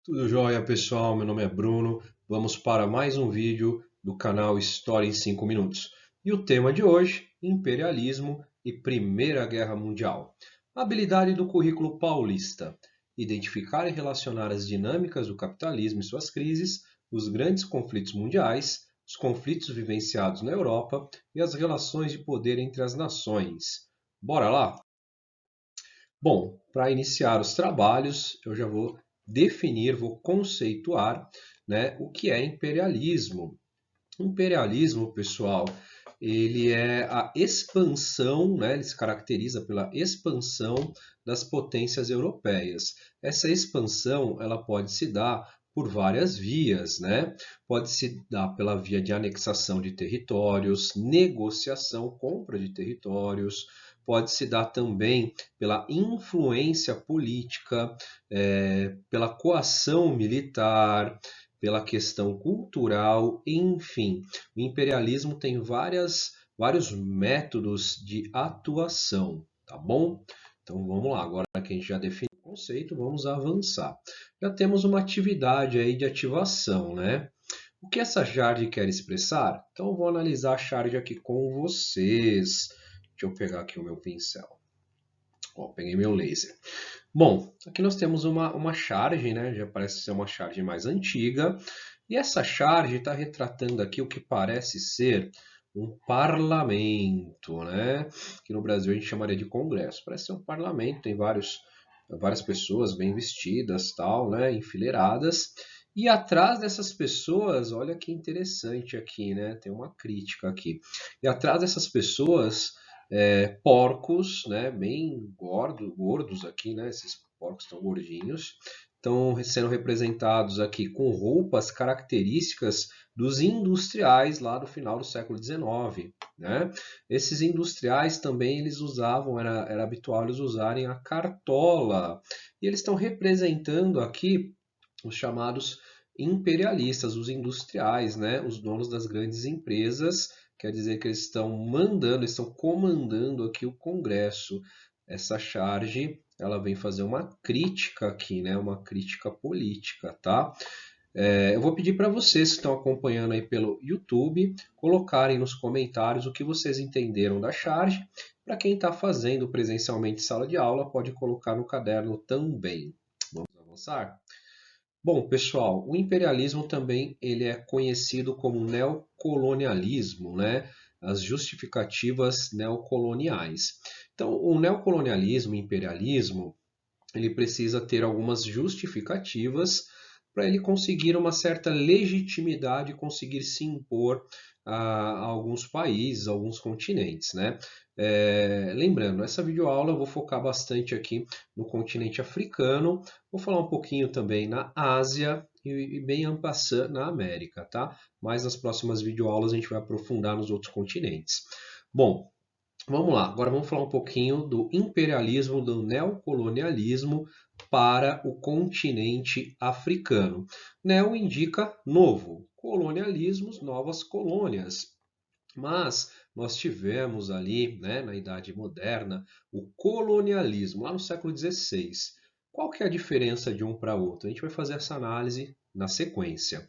Tudo jóia, pessoal? Meu nome é Bruno. Vamos para mais um vídeo do canal História em 5 Minutos. E o tema de hoje, imperialismo e Primeira Guerra Mundial. A habilidade do currículo paulista. Identificar e relacionar as dinâmicas do capitalismo e suas crises, os grandes conflitos mundiais, os conflitos vivenciados na Europa e as relações de poder entre as nações. Bora lá? Bom, para iniciar os trabalhos, eu já vou definir, vou conceituar, né, o que é imperialismo. Imperialismo, pessoal, ele é a expansão, né, ele se caracteriza pela expansão das potências europeias. Essa expansão, ela pode se dar por várias vias, né? Pode se dar pela via de anexação de territórios, negociação, compra de territórios, pode se dar também pela influência política, pela coação militar, pela questão cultural, enfim. O imperialismo tem vários métodos de atuação, tá bom? Então vamos lá, agora que a gente já definiu o conceito, vamos avançar. Já temos uma atividade aí de ativação, né? O que essa charge quer expressar? Então eu vou analisar a charge aqui com vocês. Deixa eu pegar aqui o meu pincel. Ó, peguei meu laser. Bom, aqui nós temos uma charge, né? Já parece ser uma charge mais antiga. E essa charge está retratando aqui o que parece ser um parlamento, né? Que no Brasil a gente chamaria de congresso. Parece ser um parlamento, tem várias pessoas bem vestidas, tal, né? Enfileiradas. E atrás dessas pessoas, olha que interessante aqui, né? Tem uma crítica aqui. E atrás dessas pessoas porcos, né, bem gordos aqui, né, esses porcos estão gordinhos, estão sendo representados aqui com roupas características dos industriais lá do final do século XIX, né? Esses industriais também eles usavam, era habitual eles usarem a cartola, e eles estão representando aqui os chamados imperialistas, os industriais, né? Os donos das grandes empresas, quer dizer que eles estão mandando, estão comandando aqui o Congresso. Essa charge, ela vem fazer uma crítica aqui, né? Uma crítica política, tá? Eu vou pedir para vocês que estão acompanhando aí pelo YouTube, colocarem nos comentários o que vocês entenderam da charge. Para quem está fazendo presencialmente sala de aula, pode colocar no caderno também. Vamos avançar? Bom, pessoal, o imperialismo também ele é conhecido como neocolonialismo, né? As justificativas neocoloniais. Então, o neocolonialismo, o imperialismo, ele precisa ter algumas justificativas para ele conseguir uma certa legitimidade, conseguir se impor a alguns países, a alguns continentes, né? Lembrando, essa videoaula eu vou focar bastante aqui no continente africano, vou falar um pouquinho também na Ásia e bem en passant na América, tá? Mas nas próximas videoaulas a gente vai aprofundar nos outros continentes. Bom, vamos lá, agora vamos falar um pouquinho do imperialismo, do neocolonialismo para o continente africano. Neo indica novo, colonialismos, novas colônias. Mas nós tivemos ali, né, na Idade Moderna, o colonialismo, lá no século XVI. Qual que é a diferença de um para outro? A gente vai fazer essa análise na sequência.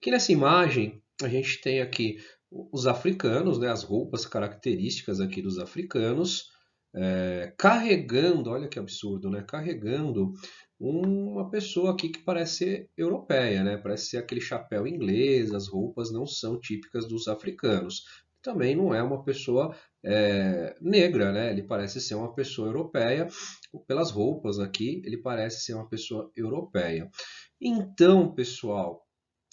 Aqui nessa imagem, a gente tem aqui os africanos, né, as roupas características aqui dos africanos, carregando, olha que absurdo, né, carregando uma pessoa aqui que parece ser europeia, né, parece ser aquele chapéu inglês, as roupas não são típicas dos africanos. Também não é uma pessoa negra, né? Ele parece ser uma pessoa europeia. Pelas roupas aqui, ele parece ser uma pessoa europeia. Então, pessoal,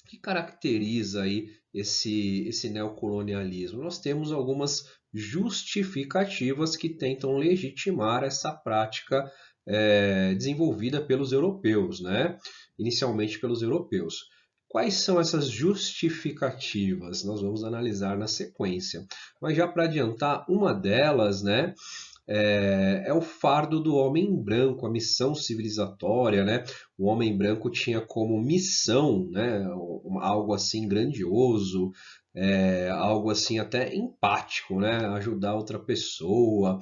o que caracteriza aí esse neocolonialismo? Nós temos algumas justificativas que tentam legitimar essa prática desenvolvida pelos europeus, né? Inicialmente pelos europeus. Quais são essas justificativas? Nós vamos analisar na sequência. Mas já para adiantar, uma delas, né, é o fardo do homem branco, a missão civilizatória, né? O homem branco tinha como missão, né, algo assim grandioso, algo assim até empático, né? Ajudar outra pessoa,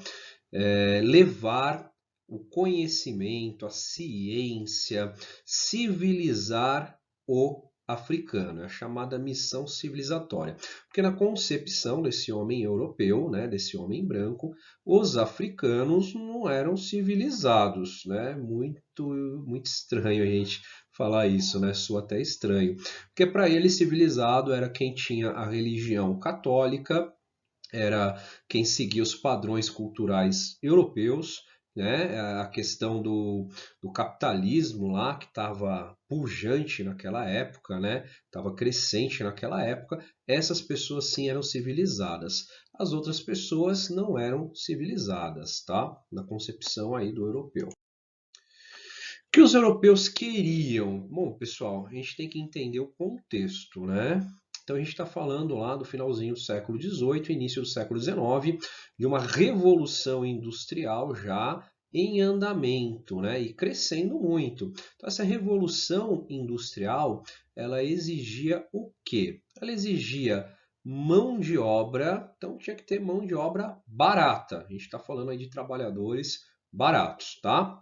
levar o conhecimento, a ciência, civilizar o africano, é a chamada missão civilizatória. Porque na concepção desse homem europeu, né, desse homem branco, os africanos não eram civilizados, né? Muito estranho a gente falar isso, né? Soa até estranho. Porque para ele civilizado era quem tinha a religião católica, era quem seguia os padrões culturais europeus, né? A questão do capitalismo lá, que estava pujante naquela época, né? Estava crescente naquela época. Essas pessoas sim eram civilizadas. As outras pessoas não eram civilizadas, tá? Na concepção aí do europeu. O que os europeus queriam? Bom, pessoal, a gente tem que entender o contexto, né? Então a gente está falando lá do finalzinho do século XVIII, início do século XIX, de uma revolução industrial já em andamento, né? E crescendo muito. Então essa revolução industrial, ela exigia o quê? Ela exigia mão de obra, então tinha que ter mão de obra barata. A gente está falando aí de trabalhadores baratos, tá?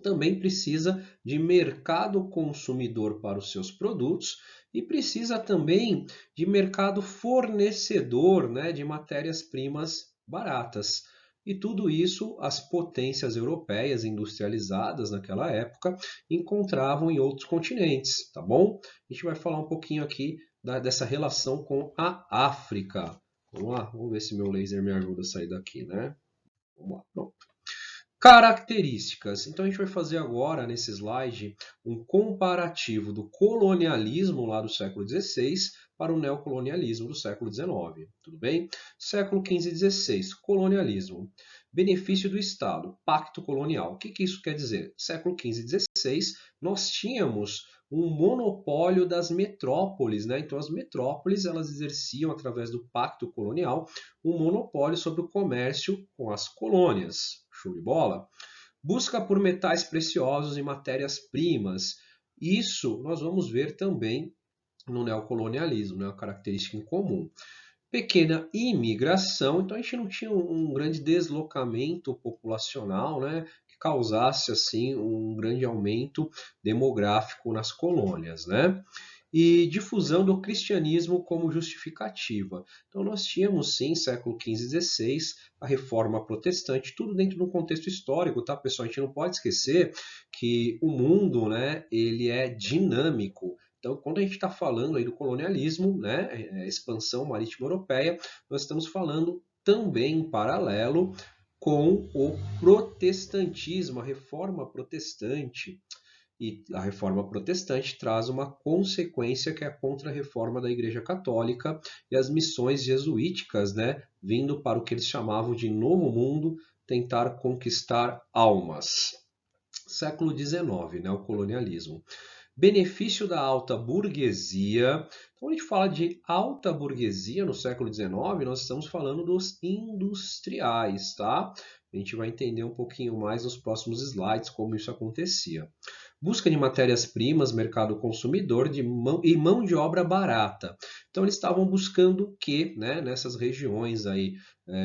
Também precisa de mercado consumidor para os seus produtos e precisa também de mercado fornecedor, né, de matérias-primas baratas. E tudo isso as potências europeias industrializadas naquela época encontravam em outros continentes, tá bom? A gente vai falar um pouquinho aqui dessa relação com a África. Vamos lá, vamos ver se meu laser me ajuda a sair daqui, né? Vamos lá, pronto. Características. Então a gente vai fazer agora nesse slide um comparativo do colonialismo lá do século XVI para o neocolonialismo do século XIX. Tudo bem? Século XV e XVI, colonialismo. Benefício do Estado, pacto colonial. O que isso quer dizer? Século XV e XVI, nós tínhamos um monopólio das metrópoles, né? Então as metrópoles elas exerciam através do pacto colonial um monopólio sobre o comércio com as colônias. Show de bola? Busca por metais preciosos e matérias-primas. Isso nós vamos ver também no neocolonialismo, né? Uma característica em comum. Pequena imigração, então a gente não tinha um grande deslocamento populacional, né? Que causasse assim um grande aumento demográfico nas colônias, né? E difusão do cristianismo como justificativa. Então nós tínhamos sim, século XV e XVI, a reforma protestante, tudo dentro de um contexto histórico, tá, pessoal? A gente não pode esquecer que o mundo, né, ele é dinâmico. Então, quando a gente está falando aí do colonialismo, né, expansão marítima europeia, nós estamos falando também em paralelo com o protestantismo, a reforma protestante. E a reforma protestante traz uma consequência que é a contra-reforma da Igreja Católica e as missões jesuíticas, né, vindo para o que eles chamavam de Novo Mundo, tentar conquistar almas. Século XIX, né, o colonialismo. Benefício da alta burguesia. Então, a gente fala de alta burguesia no século XIX, nós estamos falando dos industriais, tá? A gente vai entender um pouquinho mais nos próximos slides como isso acontecia. Busca de matérias-primas, mercado consumidor e mão de obra barata. Então, eles estavam buscando o que, né, nessas regiões aí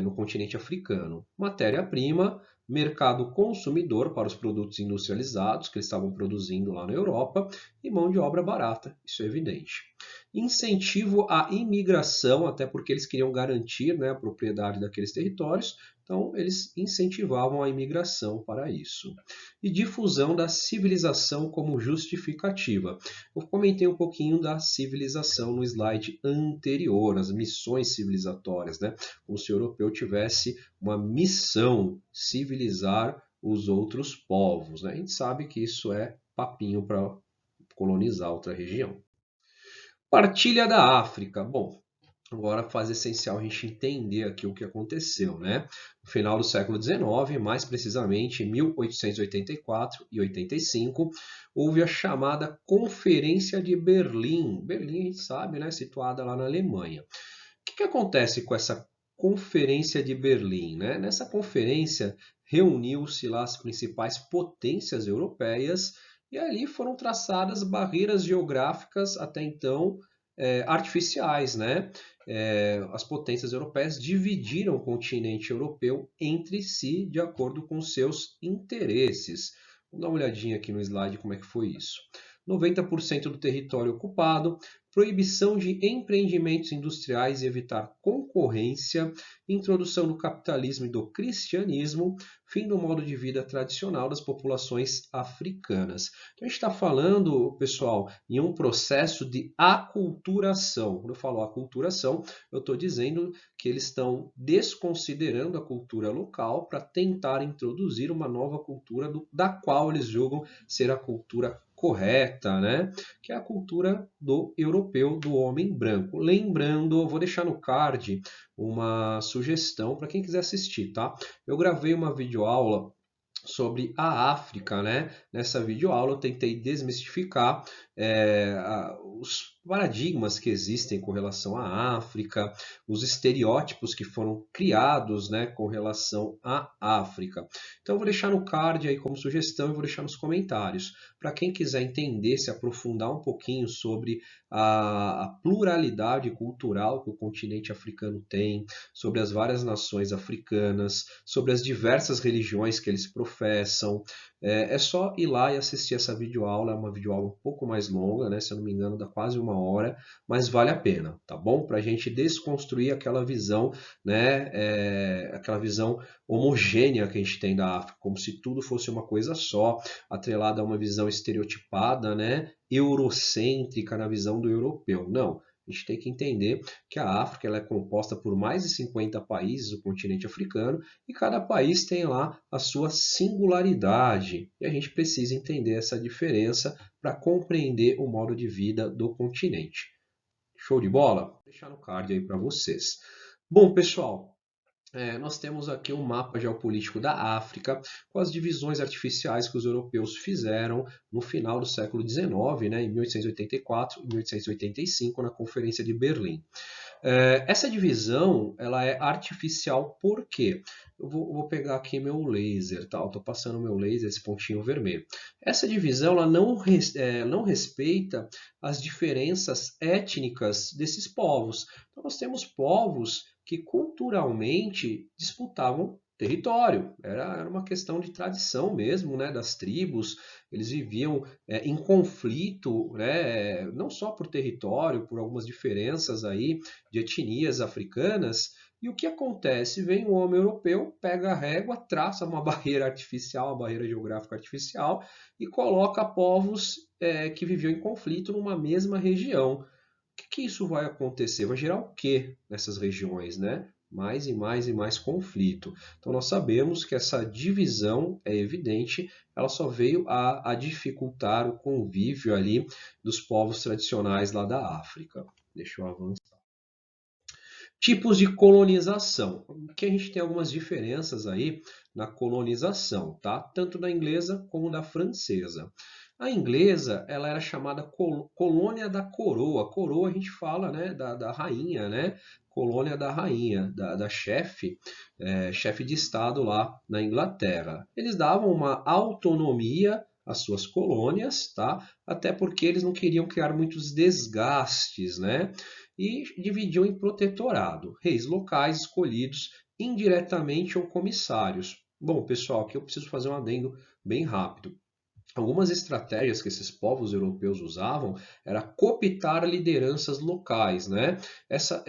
no continente africano? Matéria-prima, mercado consumidor para os produtos industrializados que eles estavam produzindo lá na Europa e mão de obra barata, isso é evidente. Incentivo à imigração, até porque eles queriam garantir, né, a propriedade daqueles territórios, então eles incentivavam a imigração para isso. E difusão da civilização como justificativa. Eu comentei um pouquinho da civilização no slide anterior, as missões civilizatórias, né? Como se o europeu tivesse uma missão, civilizar os outros povos, né? A gente sabe que isso é papinho para colonizar outra região. Partilha da África. Bom, agora a fase essencial a gente entender aqui o que aconteceu, né? No final do século XIX, mais precisamente em 1884 e 85, houve a chamada Conferência de Berlim. Berlim, a gente sabe, né? Situada lá na Alemanha. O que acontece com essa Conferência de Berlim, né? Nessa conferência reuniu-se lá as principais potências europeias e ali foram traçadas barreiras geográficas até então artificiais, né? As potências europeias dividiram o continente europeu entre si de acordo com seus interesses. Vamos dar uma olhadinha aqui no slide como é que foi isso. 90% do território ocupado, proibição de empreendimentos industriais e evitar concorrência, introdução do capitalismo e do cristianismo, fim do modo de vida tradicional das populações africanas. Então, a gente está falando, pessoal, em um processo de aculturação. Quando eu falo aculturação, eu estou dizendo que eles estão desconsiderando a cultura local para tentar introduzir uma nova cultura da qual eles julgam ser a cultura correta, né? Que é a cultura do europeu, do homem branco. Lembrando, eu vou deixar no card uma sugestão para quem quiser assistir, tá? Eu gravei uma videoaula sobre a África, né? Nessa videoaula eu tentei desmistificar os paradigmas que existem com relação à África, os estereótipos que foram criados, né, com relação à África. Então eu vou deixar no card aí como sugestão e vou deixar nos comentários. Para quem quiser entender, se aprofundar um pouquinho sobre a pluralidade cultural que o continente africano tem, sobre as várias nações africanas, sobre as diversas religiões que eles professam. É só ir lá e assistir essa videoaula, é uma videoaula um pouco mais longa, né? Se eu não me engano, dá quase 1 hora, mas vale a pena, tá bom? Para a gente desconstruir aquela visão, né? Aquela visão homogênea que a gente tem da África, como se tudo fosse uma coisa só, atrelada a uma visão estereotipada, né? Eurocêntrica na visão do europeu. Não. A gente tem que entender que a África ela é composta por mais de 50 países, o continente africano, e cada país tem lá a sua singularidade. E a gente precisa entender essa diferença para compreender o modo de vida do continente. Show de bola? Vou deixar no card aí para vocês. Bom, pessoal, nós temos aqui um mapa geopolítico da África, com as divisões artificiais que os europeus fizeram no final do século XIX, né, em 1884 e 1885, na Conferência de Berlim. Essa divisão ela é artificial por quê? Eu vou pegar aqui meu laser, tá? Estou passando meu laser, esse pontinho vermelho. Essa divisão ela não respeita as diferenças étnicas desses povos. Então, nós temos povos que culturalmente disputavam território. Era uma questão de tradição mesmo, né, das tribos. Eles viviam em conflito, né, não só por território, por algumas diferenças aí de etnias africanas. E o que acontece? Vem o homem europeu, pega a régua, traça uma barreira artificial, uma barreira geográfica artificial e coloca povos que viviam em conflito numa mesma região. O que isso vai acontecer? Vai gerar o que nessas regiões, né? Mais e mais e mais conflito. Então nós sabemos que essa divisão é evidente, ela só veio a dificultar o convívio ali dos povos tradicionais lá da África. Deixa eu avançar. Tipos de colonização, que a gente tem algumas diferenças aí na colonização, tá? Tanto da inglesa como da francesa. A inglesa, ela era chamada colônia da coroa. Coroa a gente fala, né, da rainha, né? Colônia da rainha, da chefe, chefe de estado lá na Inglaterra. Eles davam uma autonomia às suas colônias, tá? Até porque eles não queriam criar muitos desgastes, né? E dividiam em protetorado, reis locais escolhidos indiretamente ou comissários. Bom, pessoal, aqui eu preciso fazer um adendo bem rápido. Algumas estratégias que esses povos europeus usavam era cooptar lideranças locais, né? Essa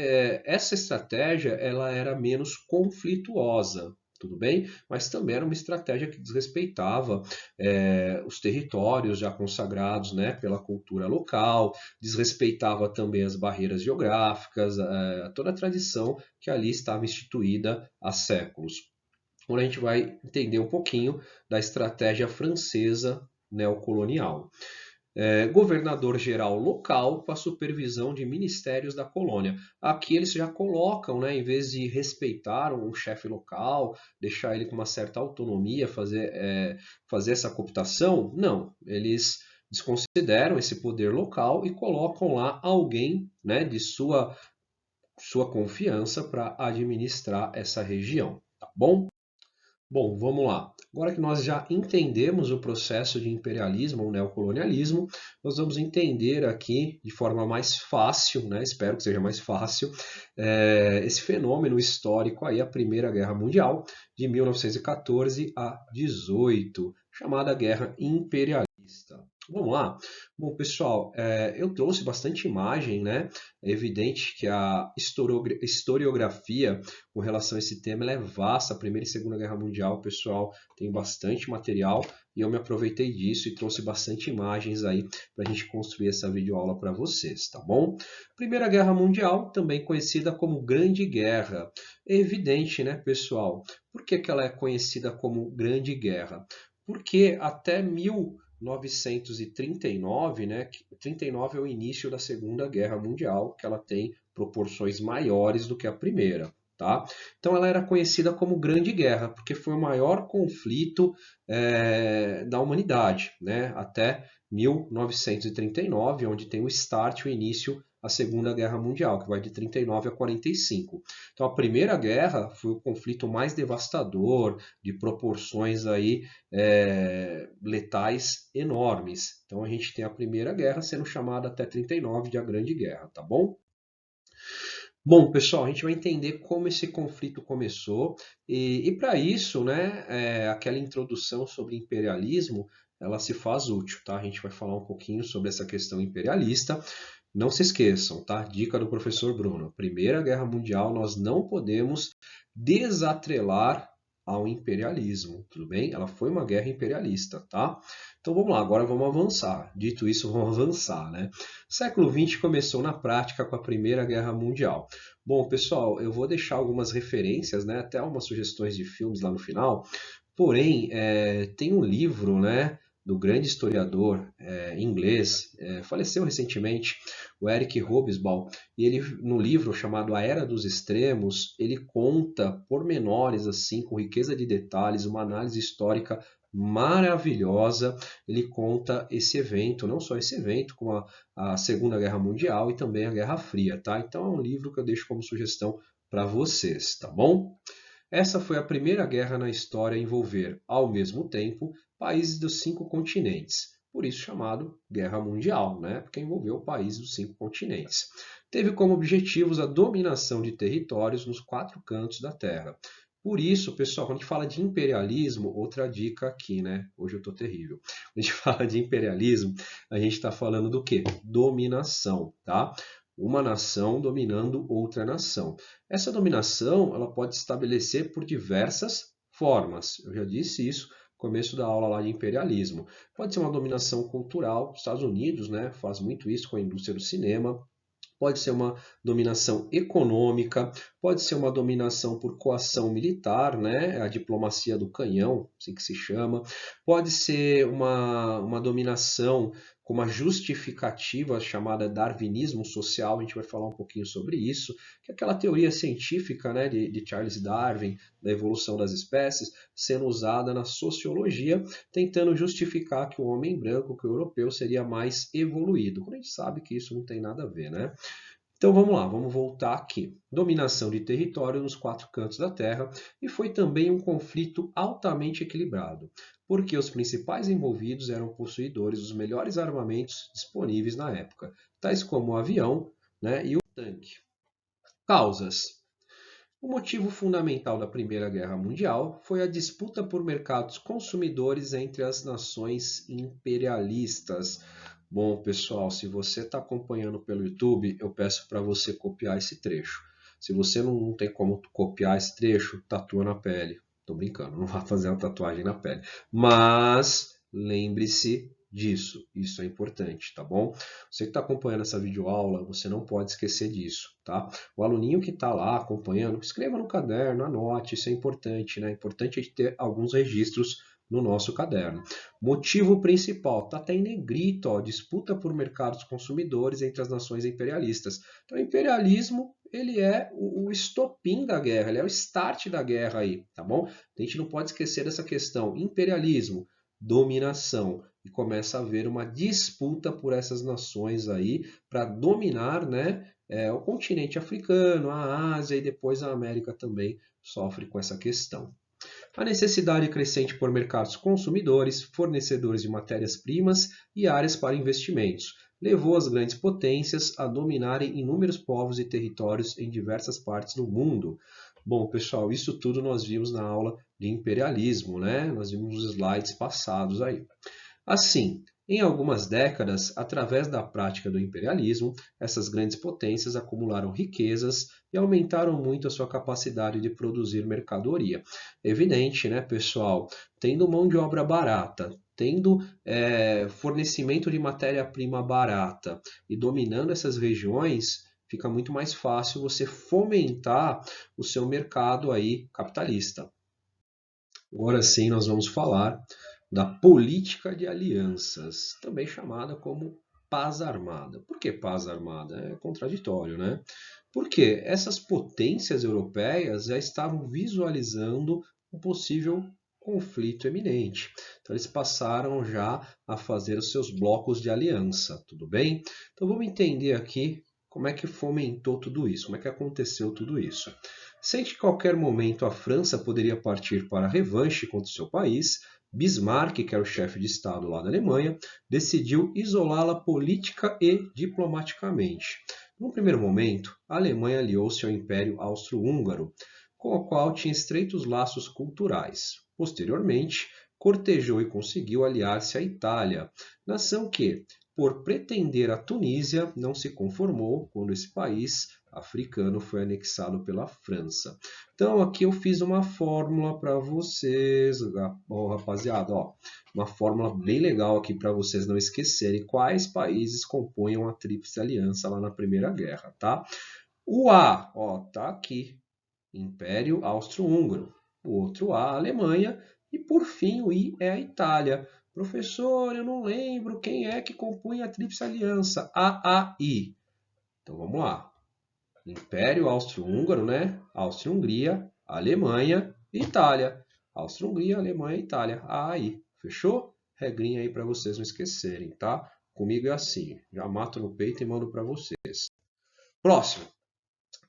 estratégia ela era menos conflituosa, tudo bem? Mas também era uma estratégia que desrespeitava os territórios já consagrados, né, pela cultura local, desrespeitava também as barreiras geográficas, toda a tradição que ali estava instituída há séculos. Onde a gente vai entender um pouquinho da estratégia francesa neocolonial. Governador-geral local com a supervisão de ministérios da colônia. Aqui eles já colocam, né, em vez de respeitar um chefe local, deixar ele com uma certa autonomia, fazer essa cooptação, não. Eles desconsideram esse poder local e colocam lá alguém, né, de sua confiança para administrar essa região, tá bom? Bom, vamos lá. Agora que nós já entendemos o processo de imperialismo ou neocolonialismo, nós vamos entender aqui de forma mais fácil, né? Espero que seja mais fácil, esse fenômeno histórico aí, a Primeira Guerra Mundial, de 1914 a 18, chamada Guerra Imperialista. Vamos lá? Bom, pessoal, eu trouxe bastante imagem, né? É evidente que a historiografia com relação a esse tema ela é vasta. A Primeira e Segunda Guerra Mundial, pessoal, tem bastante material e eu me aproveitei disso e trouxe bastante imagens aí para a gente construir essa videoaula para vocês, tá bom? Primeira Guerra Mundial, também conhecida como Grande Guerra. É evidente, né, pessoal? Por que que ela é conhecida como Grande Guerra? Porque até 1939, né, 39 é o início da Segunda Guerra Mundial, que ela tem proporções maiores do que a primeira. Tá? Então ela era conhecida como Grande Guerra, porque foi o maior conflito da humanidade, né? Até 1939, onde tem o start, o início a Segunda Guerra Mundial, que vai de 39 a 45. Então a Primeira Guerra foi o conflito mais devastador, de proporções aí letais enormes. Então a gente tem a Primeira Guerra sendo chamada até 39 de a Grande Guerra, tá bom? Bom, pessoal, a gente vai entender como esse conflito começou e para isso, né, aquela introdução sobre imperialismo, ela se faz útil, tá? A gente vai falar um pouquinho sobre essa questão imperialista. Não se esqueçam, tá? Dica do professor Bruno. Primeira Guerra Mundial, nós não podemos desatrelar ao imperialismo, tudo bem? Ela foi uma guerra imperialista, tá? Então vamos lá, agora vamos avançar. Dito isso, vamos avançar, né? O século XX começou na prática com a Primeira Guerra Mundial. Bom, pessoal, eu vou deixar algumas referências, né? Até algumas sugestões de filmes lá no final. Porém, tem um livro, né? Do grande historiador inglês, faleceu recentemente, o Eric Hobsbawm, e ele, no livro chamado A Era dos Extremos, ele conta pormenores, assim, com riqueza de detalhes, uma análise histórica maravilhosa. Ele conta esse evento, não só esse evento, como a Segunda Guerra Mundial e também a Guerra Fria, tá? Então é um livro que eu deixo como sugestão para vocês, tá bom? Essa foi a primeira guerra na história a envolver, ao mesmo tempo, países dos 5 continentes. Por isso chamado Guerra Mundial, né? Porque envolveu países dos 5 continentes. Teve como objetivos a dominação de territórios nos 4 cantos da Terra. Por isso, pessoal, quando a gente fala de imperialismo, outra dica aqui, né? Hoje eu tô terrível. Quando a gente fala de imperialismo, a gente está falando do quê? Dominação, tá? Uma nação dominando outra nação. Essa dominação ela pode se estabelecer por diversas formas. Eu já disse isso no começo da aula lá de imperialismo. Pode ser uma dominação cultural. Os Estados Unidos, né, faz muito isso com a indústria do cinema. Pode ser uma dominação econômica, pode ser uma dominação por coação militar, né? A diplomacia do canhão, assim que se chama. Pode ser uma dominação com uma justificativa chamada darwinismo social, a gente vai falar um pouquinho sobre isso, que é aquela teoria científica, né, de Charles Darwin, da evolução das espécies, sendo usada na sociologia, tentando justificar que o homem branco, que o europeu, seria mais evoluído, quando a gente sabe que isso não tem nada a ver, né? Então vamos lá, vamos voltar aqui. Dominação de território nos 4 cantos da Terra e foi também um conflito altamente equilibrado, porque os principais envolvidos eram possuidores dos melhores armamentos disponíveis na época, tais como o avião, né, e o tanque. Causas. O motivo fundamental da Primeira Guerra Mundial foi a disputa por mercados consumidores entre as nações imperialistas. Bom, pessoal, se você está acompanhando pelo YouTube, eu peço para você copiar esse trecho. Se você não tem como copiar esse trecho, tatua na pele. Tô brincando, não vá fazer uma tatuagem na pele. Mas lembre-se disso, isso é importante, tá bom? Você que está acompanhando essa videoaula, você não pode esquecer disso, tá? O aluninho que está lá acompanhando, escreva no caderno, anote, isso é importante, né? É importante a gente ter alguns registros no nosso caderno. Motivo principal, está até em negrito, ó, disputa por mercados consumidores entre as nações imperialistas. Então, o imperialismo, ele é o estopim da guerra, ele é o start da guerra aí, tá bom? A gente não pode esquecer dessa questão. Imperialismo, dominação, e começa a haver uma disputa por essas nações aí para dominar, né, o continente africano, a Ásia e depois a América também sofre com essa questão. A necessidade crescente por mercados consumidores, fornecedores de matérias-primas e áreas para investimentos levou as grandes potências a dominarem inúmeros povos e territórios em diversas partes do mundo. Bom, pessoal, isso tudo nós vimos na aula de imperialismo, né? Nós vimos os slides passados aí. Assim, em algumas décadas, através da prática do imperialismo, essas grandes potências acumularam riquezas e aumentaram muito a sua capacidade de produzir mercadoria. Evidente, né, pessoal? Tendo mão de obra barata, tendo fornecimento de matéria-prima barata e dominando essas regiões, fica muito mais fácil você fomentar o seu mercado aí capitalista. Agora sim, nós vamos falar da política de alianças, também chamada como paz armada. Por que paz armada? É contraditório, né? Porque essas potências europeias já estavam visualizando um possível conflito eminente. Então eles passaram já a fazer os seus blocos de aliança, tudo bem? Então vamos entender aqui como é que fomentou tudo isso, como é que aconteceu tudo isso. Sem que qualquer momento a França poderia partir para a revanche contra o seu país, Bismarck, que era o chefe de Estado lá da Alemanha, decidiu isolá-la política e diplomaticamente. Num primeiro momento, a Alemanha aliou-se ao Império Austro-Húngaro, com o qual tinha estreitos laços culturais. Posteriormente, cortejou e conseguiu aliar-se à Itália, nação que, por pretender a Tunísia, não se conformou quando esse país africano foi anexado pela França. Então aqui eu fiz uma fórmula para vocês, rapaziada, ó, uma fórmula bem legal aqui para vocês não esquecerem quais países compunham a Tríplice Aliança lá na Primeira Guerra, tá? O A, ó, tá aqui, Império Austro-Húngaro. O outro A, Alemanha. E por fim o I é a Itália. Professor, eu não lembro quem é que compunha a Tríplice Aliança. I. Então vamos lá. Império Austro-Húngaro, né? Áustria-Hungria, Alemanha e Itália. Áustria-Hungria, Alemanha e Itália. Aí, fechou? Regrinha aí para vocês não esquecerem, tá? Comigo é assim, já mato no peito e mando para vocês. Próximo.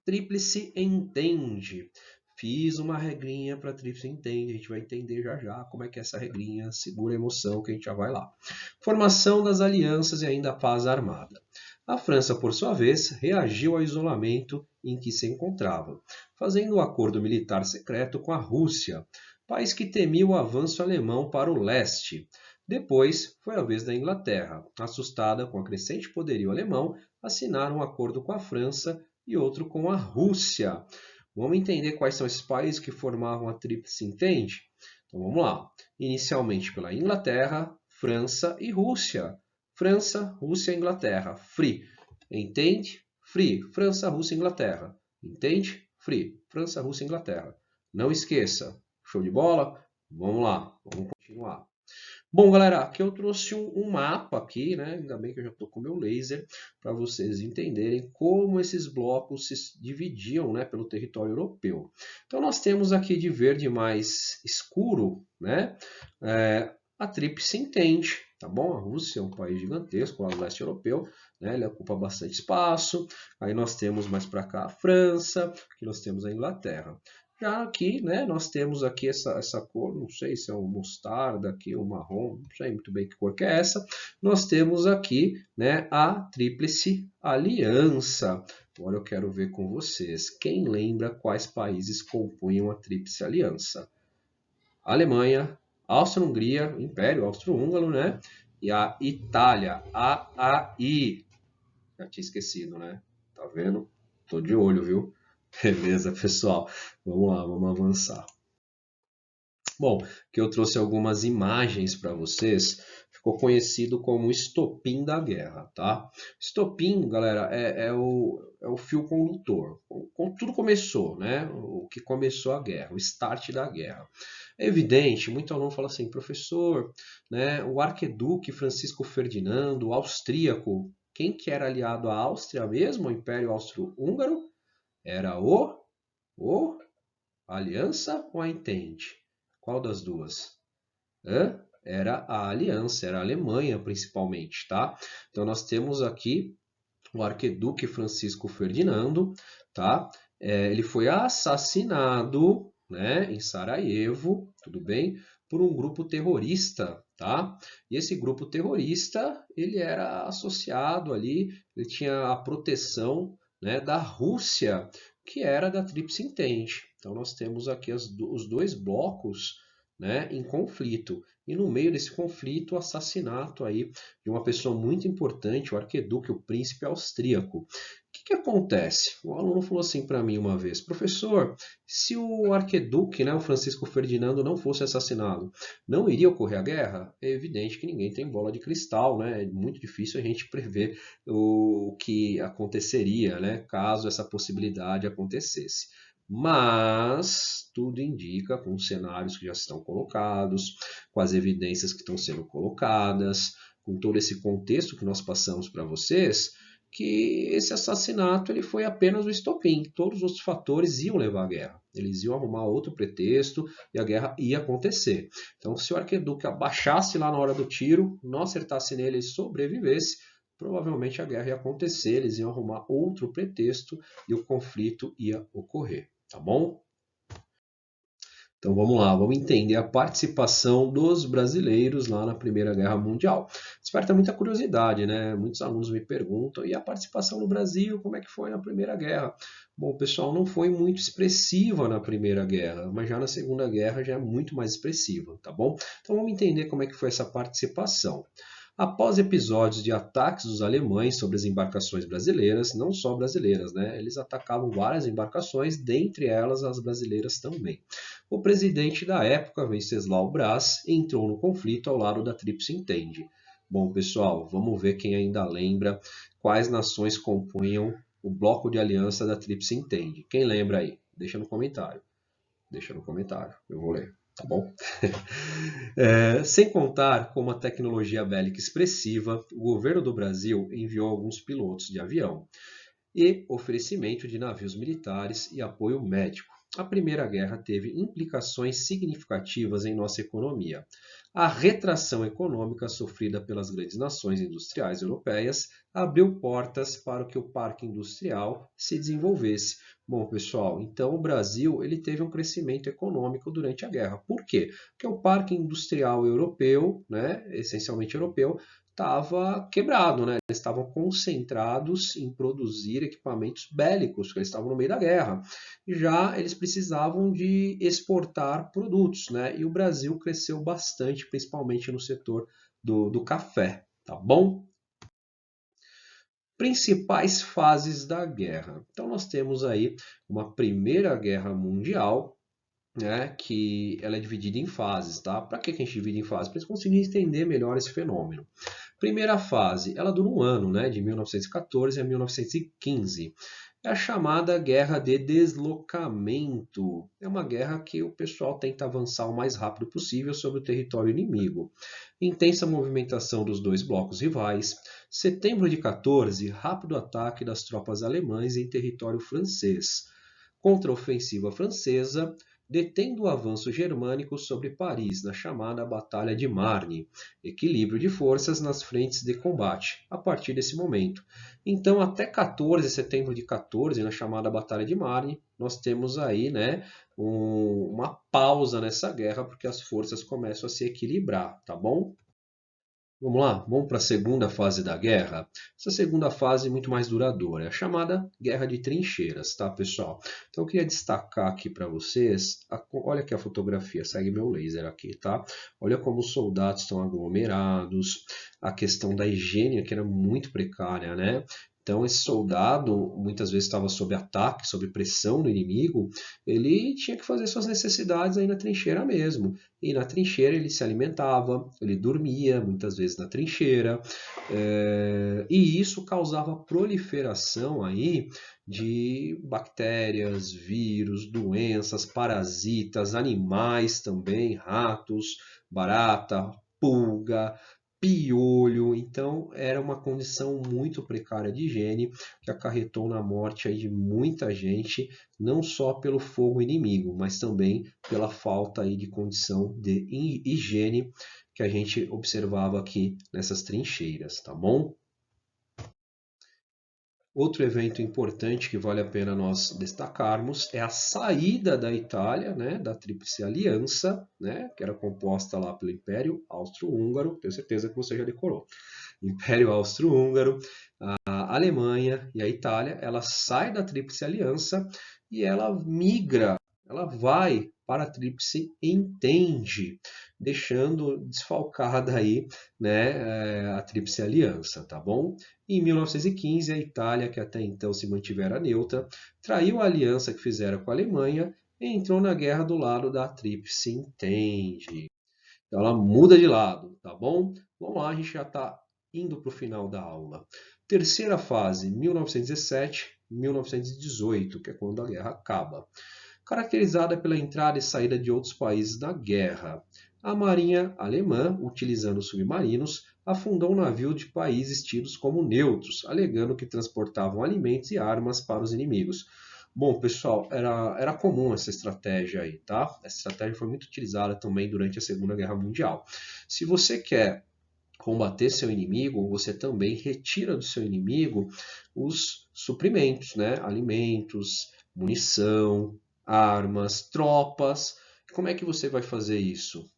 Tríplice entende. Fiz uma regrinha para tríplice entende, a gente vai entender já já como é que é essa regrinha, segura a emoção que a gente já vai lá. Formação das alianças e ainda a paz armada. A França, por sua vez, reagiu ao isolamento em que se encontrava, fazendo um acordo militar secreto com a Rússia, país que temia o avanço alemão para o leste. Depois, foi a vez da Inglaterra, assustada com o crescente poderio alemão, assinar um acordo com a França e outro com a Rússia. Vamos entender quais são esses países que formavam a Tríplice Entende? Então vamos lá. Inicialmente pela Inglaterra, França e Rússia. França, Rússia e Inglaterra. Free. Entende? Free. França, Rússia e Inglaterra. Entende? Free. França, Rússia e Inglaterra. Não esqueça. Show de bola? Vamos lá. Vamos continuar. Bom, galera, aqui eu trouxe um mapa aqui, né? Ainda bem que eu já estou com o meu laser para vocês entenderem como esses blocos se dividiam, né, pelo território europeu. Então nós temos aqui de verde mais escuro, né? A Tríplice Entende, tá bom? A Rússia é um país gigantesco, lá no leste europeu, né? Ele ocupa bastante espaço. Aí nós temos mais para cá a França, aqui nós temos a Inglaterra. Já aqui, né, nós temos aqui essa cor, não sei se é um mostarda aqui, um marrom, não sei muito bem que cor que é essa. Nós temos aqui, né, a Tríplice Aliança. Agora eu quero ver com vocês, quem lembra quais países compunham a Tríplice Aliança? Alemanha, Áustria-Hungria, Império Austro-Húngaro, né? E a Itália, I. Já tinha esquecido, né? Tá vendo? Tô de olho, viu? Beleza, pessoal. Vamos lá, vamos avançar. Bom, que eu trouxe algumas imagens para vocês. Ficou conhecido como estopim da guerra, tá? Estopim, galera, é o fio condutor. Tudo começou, né? O que começou a guerra, o start da guerra. É evidente, muito aluno fala assim, professor, né? O arquiduque Francisco Ferdinando, o austríaco, quem que era aliado à Áustria mesmo, o Império Austro-Húngaro? Era o Aliança ou a Entende? Qual das duas? Era a Aliança, era a Alemanha principalmente, tá? Então nós temos aqui o arquiduque Francisco Ferdinando, tá? Ele foi assassinado, né, em Sarajevo, tudo bem? Por um grupo terrorista, tá? E esse grupo terrorista, ele era associado ali, ele tinha a proteção, né, da Rússia, que era da Tríplice Entente. Então nós temos aqui os dois blocos, né, em conflito. E no meio desse conflito, o assassinato aí de uma pessoa muito importante, o arquiduque, o príncipe austríaco. O que acontece? O aluno falou assim para mim uma vez, professor, se o arquiduque, né, o Francisco Ferdinando, não fosse assassinado, não iria ocorrer a guerra? É evidente que ninguém tem bola de cristal, né? É muito difícil a gente prever o que aconteceria, né, caso essa possibilidade acontecesse. Mas tudo indica, com os cenários que já estão colocados, com as evidências que estão sendo colocadas, com todo esse contexto que nós passamos para vocês, que esse assassinato ele foi apenas o estopim. Todos os outros fatores iam levar à guerra. Eles iam arrumar outro pretexto e a guerra ia acontecer. Então, se o arquiduque abaixasse lá na hora do tiro, não acertasse nele e sobrevivesse, provavelmente a guerra ia acontecer, eles iam arrumar outro pretexto e o conflito ia ocorrer. Tá bom? Então vamos lá, vamos entender a participação dos brasileiros lá na Primeira Guerra Mundial. Desperta muita curiosidade, né? Muitos alunos me perguntam, e a participação no Brasil, como é que foi na Primeira Guerra? Bom, pessoal, não foi muito expressiva na Primeira Guerra, mas já na Segunda Guerra já é muito mais expressiva, tá bom? Então vamos entender como é que foi essa participação. Após episódios de ataques dos alemães sobre as embarcações brasileiras, não só brasileiras, né? Eles atacavam várias embarcações, dentre elas as brasileiras também. O presidente da época, Venceslau Braz, entrou no conflito ao lado da Tríplice Entente. Bom, pessoal, vamos ver quem ainda lembra quais nações compunham o bloco de aliança da Tríplice Entente. Quem lembra aí? Deixa no comentário. Deixa no comentário, eu vou ler, tá bom? Sem contar com uma tecnologia bélica expressiva, o governo do Brasil enviou alguns pilotos de avião e oferecimento de navios militares e apoio médico. A Primeira Guerra teve implicações significativas em nossa economia. A retração econômica sofrida pelas grandes nações industriais europeias abriu portas para que o parque industrial se desenvolvesse. Bom, pessoal, então o Brasil ele teve um crescimento econômico durante a guerra. Por quê? Porque o parque industrial europeu, né, essencialmente europeu, estava quebrado, né? Eles estavam concentrados em produzir equipamentos bélicos, porque eles estavam no meio da guerra. Já eles precisavam de exportar produtos, né? E o Brasil cresceu bastante, principalmente no setor do café, tá bom? Principais fases da guerra. Então nós temos aí uma Primeira Guerra Mundial, né, que ela é dividida em fases, tá? Para que a gente divide em fases? Para eles conseguirem entender melhor esse fenômeno. Primeira fase, ela dura um ano, né, de 1914 a 1915. É a chamada Guerra de Deslocamento. É uma guerra que o pessoal tenta avançar o mais rápido possível sobre o território inimigo. Intensa movimentação dos dois blocos rivais. Setembro de 14, rápido ataque das tropas alemãs em território francês. Contra-ofensiva francesa, detendo o avanço germânico sobre Paris na chamada Batalha de Marne, equilíbrio de forças nas frentes de combate, a partir desse momento. Então, até 14 de setembro de 14, na chamada Batalha de Marne, nós temos aí, né, uma pausa nessa guerra, porque as forças começam a se equilibrar, tá bom? Vamos lá, vamos para a segunda fase da guerra. Essa segunda fase é muito mais duradoura, é a chamada Guerra de Trincheiras, tá, pessoal? Então eu queria destacar aqui para vocês, olha aqui a fotografia, segue meu laser aqui, tá? Olha como os soldados estão aglomerados, a questão da higiene que era muito precária, né? Então esse soldado muitas vezes estava sob ataque, sob pressão do inimigo, ele tinha que fazer suas necessidades aí na trincheira mesmo. E na trincheira ele se alimentava, ele dormia muitas vezes na trincheira, e isso causava proliferação aí de bactérias, vírus, doenças, parasitas, animais também, ratos, barata, pulga, piolho. Então era uma condição muito precária de higiene que acarretou na morte aí de muita gente, não só pelo fogo inimigo, mas também pela falta aí de condição de higiene que a gente observava aqui nessas trincheiras, tá bom? Outro evento importante que vale a pena nós destacarmos é a saída da Itália, né, da Tríplice Aliança, né, que era composta lá pelo Império Austro-Húngaro, tenho certeza que você já decorou. Império Austro-Húngaro, a Alemanha e a Itália, ela sai da Tríplice Aliança e ela migra, ela vai para a Tríplice Entende, deixando desfalcada aí, né, a Tríplice Aliança, tá bom? Em 1915, a Itália, que até então se mantivera neutra, traiu a aliança que fizera com a Alemanha e entrou na guerra do lado da Tríplice Entende. Então ela muda de lado, tá bom? Vamos lá, a gente já está indo para o final da aula. Terceira fase, 1917-1918, que é quando a guerra acaba. Caracterizada pela entrada e saída de outros países na guerra. A marinha alemã, utilizando submarinos, afundou um navio de países tidos como neutros, alegando que transportavam alimentos e armas para os inimigos. Bom, pessoal, era comum essa estratégia aí, tá? Essa estratégia foi muito utilizada também durante a Segunda Guerra Mundial. Se você quer combater seu inimigo, você também retira do seu inimigo os suprimentos, né? Alimentos, munição, armas, tropas. Como é que você vai fazer isso?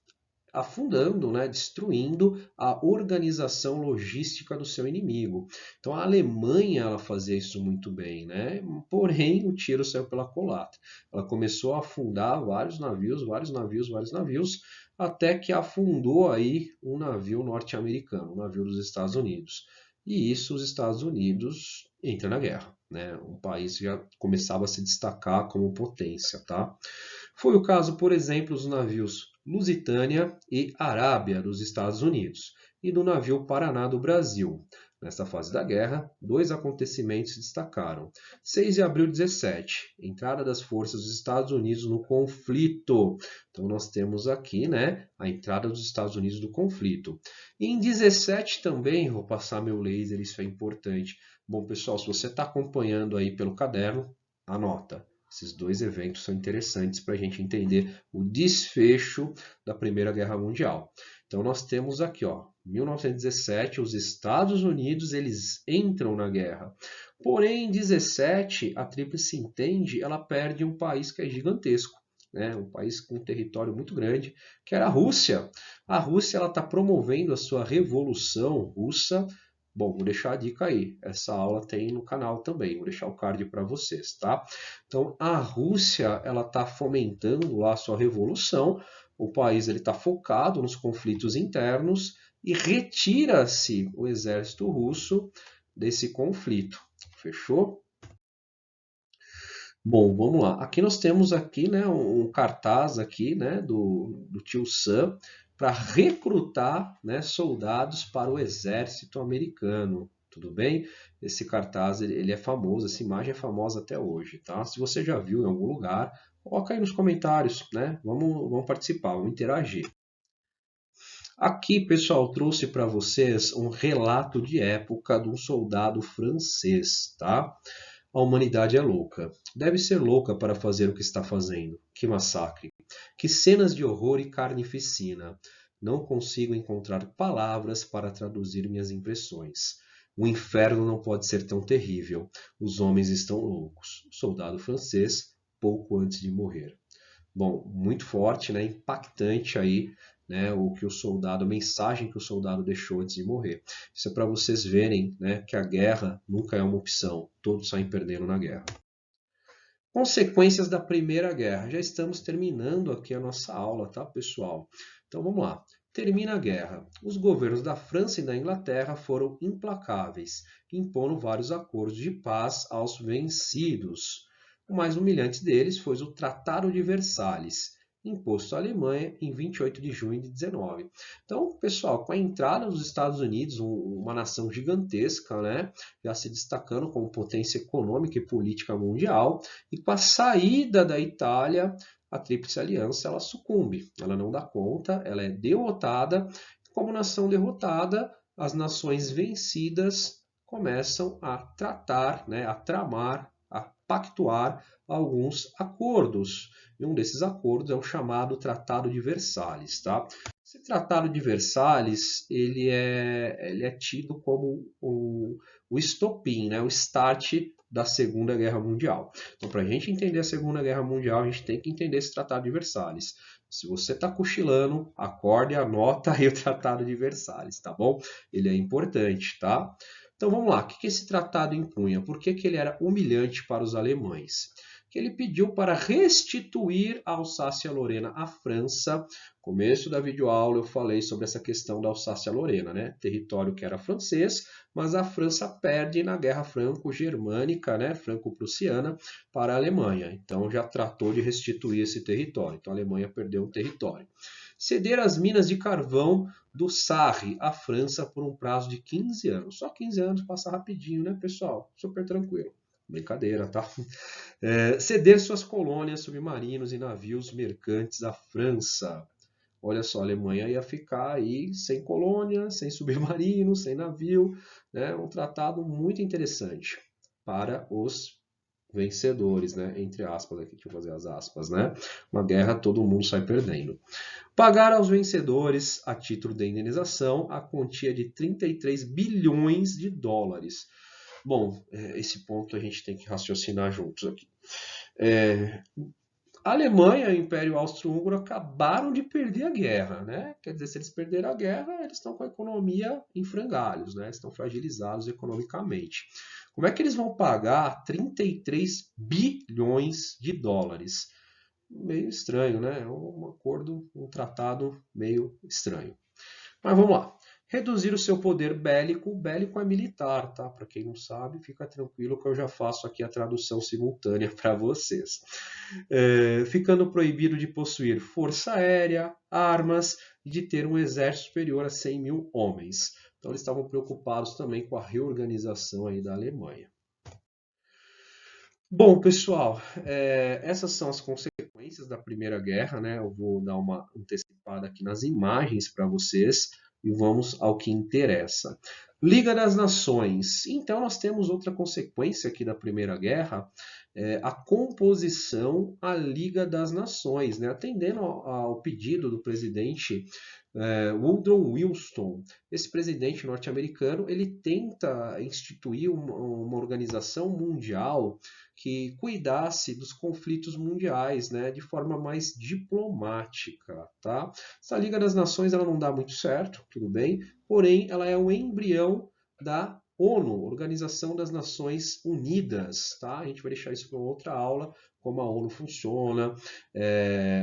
Afundando, né, destruindo a organização logística do seu inimigo. Então a Alemanha ela fazia isso muito bem, né? Porém o tiro saiu pela culatra. Ela começou a afundar vários navios, até que afundou aí um navio norte-americano, um navio dos Estados Unidos. E isso os Estados Unidos entra na guerra, né? Um país já começava a se destacar como potência, tá? Foi o caso, por exemplo, dos navios Lusitânia e Arábia dos Estados Unidos e do navio Paraná do Brasil. Nesta fase da guerra, dois acontecimentos se destacaram. 6 de abril de 17, entrada das forças dos Estados Unidos no conflito. Então nós temos aqui, né, a entrada dos Estados Unidos no conflito. E em 17 também, vou passar meu laser, isso é importante. Bom, pessoal, se você está acompanhando aí pelo caderno, anota. Esses dois eventos são interessantes para a gente entender o desfecho da Primeira Guerra Mundial. Então nós temos aqui, ó, 1917, os Estados Unidos eles entram na guerra. Porém, em 17, a Tríplice Entende, ela perde um país que é gigantesco, né? Um país com um território muito grande, que era a Rússia. A Rússia ela está promovendo a sua revolução russa. Bom, vou deixar a dica aí. Essa aula tem no canal também. Vou deixar o card para vocês, tá? Então, a Rússia ela está fomentando lá a sua revolução. O país ele está focado nos conflitos internos e retira-se o exército russo desse conflito. Fechou? Bom, vamos lá. Aqui nós temos aqui, né, um cartaz aqui, né, do tio Sam para recrutar, né, soldados para o exército americano. Tudo bem? Esse cartaz ele é famoso, essa imagem é famosa até hoje, tá? Se você já viu em algum lugar, coloca aí nos comentários, né? Vamos participar, vamos interagir. Aqui, pessoal, trouxe para vocês um relato de época de um soldado francês, tá? A humanidade é louca. Deve ser louca para fazer o que está fazendo. Que massacre. Que cenas de horror e carnificina. Não consigo encontrar palavras para traduzir minhas impressões. O inferno não pode ser tão terrível. Os homens estão loucos. Soldado francês, pouco antes de morrer. Bom, muito forte, né? Impactante aí, né? O que o soldado, a mensagem que o soldado deixou antes de morrer. Isso é para vocês verem, né? Que a guerra nunca é uma opção. Todos saem perdendo na guerra. Consequências da Primeira Guerra. Já estamos terminando aqui a nossa aula, tá, pessoal? Então vamos lá. Termina a guerra. Os governos da França e da Inglaterra foram implacáveis, impondo vários acordos de paz aos vencidos. O mais humilhante deles foi o Tratado de Versalhes, imposto à Alemanha em 28 de junho de 19. Então, pessoal, com a entrada dos Estados Unidos, uma nação gigantesca, né, já se destacando como potência econômica e política mundial, e com a saída da Itália, a Tríplice Aliança ela sucumbe, ela não dá conta, ela é derrotada. Como nação derrotada, as nações vencidas começam a tratar, né, a tramar, a pactuar alguns acordos. E um desses acordos é o chamado Tratado de Versalhes, tá? Esse Tratado de Versalhes, ele é tido como o estopim, né? O start da Segunda Guerra Mundial. Então, para a gente entender a Segunda Guerra Mundial, a gente tem que entender esse Tratado de Versalhes. Se você está cochilando, acorde e anota aí o Tratado de Versalhes, tá bom? Ele é importante, tá? Então vamos lá, o que esse tratado impunha? Por que ele era humilhante para os alemães? Que ele pediu para restituir a Alsácia-Lorena à França. Começo da videoaula eu falei sobre essa questão da Alsácia-Lorena, né? Território que era francês, mas a França perde na Guerra Franco-Germânica, né? Franco-Prussiana, para a Alemanha. Então já tratou de restituir esse território. Então a Alemanha perdeu um território. Ceder as minas de carvão do Sarre à França por um prazo de 15 anos. Só 15 anos passa rapidinho, né, pessoal? Super tranquilo. Brincadeira, tá? Ceder suas colônias, submarinos e navios mercantes à França. Olha só, a Alemanha ia ficar aí sem colônia, sem submarino, sem navio, né? Um tratado muito interessante para os vencedores, né? Entre aspas, aqui, deixa eu fazer as aspas, né? Uma guerra todo mundo sai perdendo. Pagar aos vencedores, a título de indenização, a quantia de 33 bilhões de dólares. Bom, esse ponto a gente tem que raciocinar juntos aqui. A Alemanha e o Império Austro-Húngaro acabaram de perder a guerra, né? Quer dizer, se eles perderam a guerra, eles estão com a economia em frangalhos, né? Estão fragilizados economicamente. Como é que eles vão pagar 33 bilhões de dólares? Meio estranho, né? É um acordo, um tratado meio estranho. Mas vamos lá. Reduzir o seu poder bélico. Bélico é militar, tá? Para quem não sabe, fica tranquilo que eu já faço aqui a tradução simultânea para vocês. Ficando proibido de possuir força aérea, armas e de ter um exército superior a 100 mil homens. Então eles estavam preocupados também com a reorganização aí da Alemanha. Bom, pessoal, essas são as consequências da Primeira Guerra, né? Eu vou dar uma antecipada aqui nas imagens para vocês e vamos ao que interessa. Liga das Nações. Então, nós temos outra consequência aqui da Primeira Guerra, a composição à Liga das Nações, né? Atendendo ao pedido do presidente Woodrow Wilson. Esse presidente norte-americano, ele tenta instituir uma organização mundial que cuidasse dos conflitos mundiais, né, de forma mais diplomática, tá? Essa Liga das Nações ela não dá muito certo, tudo bem, porém ela é um embrião da ONU, Organização das Nações Unidas, tá? A gente vai deixar isso para outra aula, como a ONU funciona,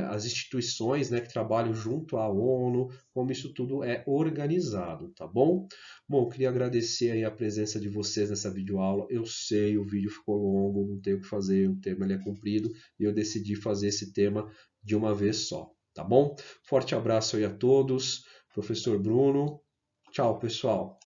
as instituições, né, que trabalham junto à ONU, como isso tudo é organizado, tá bom? Bom, queria agradecer aí a presença de vocês nessa videoaula. Eu sei, o vídeo ficou longo, não tem o que fazer, o tema ele é comprido e eu decidi fazer esse tema de uma vez só, tá bom? Forte abraço aí a todos, professor Bruno. Tchau, pessoal.